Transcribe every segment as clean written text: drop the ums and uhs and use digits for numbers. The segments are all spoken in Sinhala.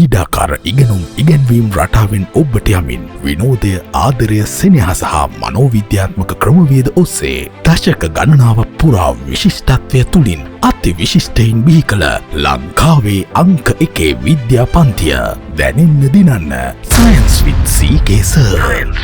ක්‍රීඩාකාර ඉගෙනුම් ඉගැන්වීම් රටාවෙන් ඔබට යමින් විනෝදය ආදරය සෙනෙහ සහ මනෝවිද්‍යාත්මක ක්‍රමවේද ඔස්සේ දශක ගණනාවක් පුරා විශිෂ්ටත්වය තුළින් අති විශිෂ්ටයින් බිහි කළ ලංකාවේ අංක 1 විද්‍යා පන්තිය දැනෙන්න දිනන්න සයන්ස් විත් CK සර්.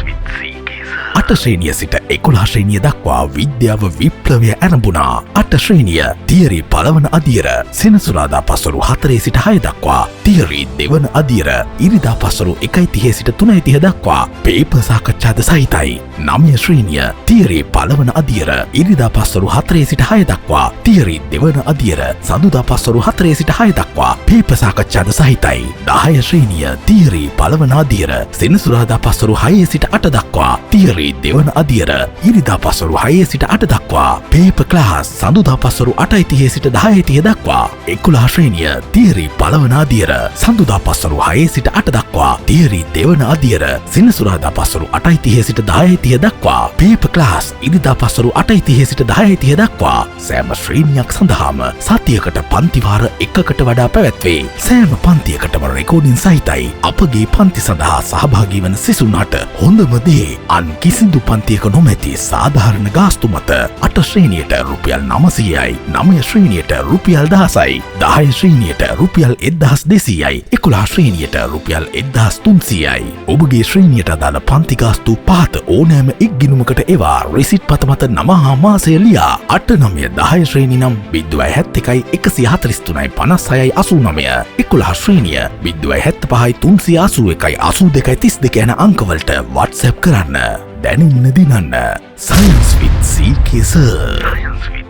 8 ශ්‍රේණිය සිට 11 ශ්‍රේණිය දක්වා විද්‍යාව විප්ලවය ඇරඹුණා. 8 ශ්‍රේණිය තියරි පළවන අදියර සෙනසුරාදා පස්වරු 4 සිට 6 දක්වා, තියරි දෙවන අදියර ඉරිදා පස්වරු 1:30 සිට 3:30 දක්වා පේපර් සාකච්ඡාද සහිතයි. 9 ශ්‍රේණිය තියරි පළවන අදියර ඉරිදා පස්වරු 4 සිට 6 දක්වා, තියරි දෙවන අදියර සඳුදා පස්වරු 4 සිට 6 දක්වා පේපර් සාකච්ඡාද සහිතයි. 10 ශ්‍රේණිය තියරි පළවන අදියර සෙනසුරාදා පස්වරු 6 සිට 8 දක්වා, තියරි දෙවන අදියර ඉරිදා පස්වරු 6 සිට 8 දක්වා පේපර් ක්ලාස් සඳුදා පස්වරු 8:30 සිට 10:30 දක්වා. 11 ශ්‍රේණිය තියරි පළවන අදියර සඳුදා පස්වරු 6 සිට 8 දක්වා, තියරි දෙවන අදියර සෙනසුරාදා පස්වරු 8:30 සිට 10:30 දක්වා පේපර් ක්ලාස් ඉරිදා පස්වරු 8:30 සිට 10:30 දක්වා. සෑම ශ්‍රේණියක් සඳහාම සතියකට පන්තිවාර එකකට වඩා පැවැත්වේ. සෑම පන්තියකටම රෙකෝඩින් සහිතයි. අපගේ පන්ති සඳහා සහභාගී වන සිසුන්ට හොඳම දේ අන් කිසිදු පන්තියක නොමැති සාධාරණ ගාස්තු මත 8 ශ්‍රේණියට රුපියල් 900යි, 9 ශ්‍රේණියට රුපියල් 1000යි, 10 ශ්‍රේණියට රුපියල් 1200යි, 11 ශ්‍රේණියට රුපියල් 1300යි. ඔබගේ ශ්‍රේණියට අදාළ පන්ති ගාස්තු පහත ඕනෑම එක් ගිණුමකට එවා රිසිට් පත මත නම හා මාසය ලියා 8, 9, 10 ශ්‍රේණි නම් 071 143 56 89, 11 ශ්‍රේණිය 075 381 82 32 යන අංකවලට WhatsApp කරන්න. දැනෙන්න දිනන්න. Science with CK sir.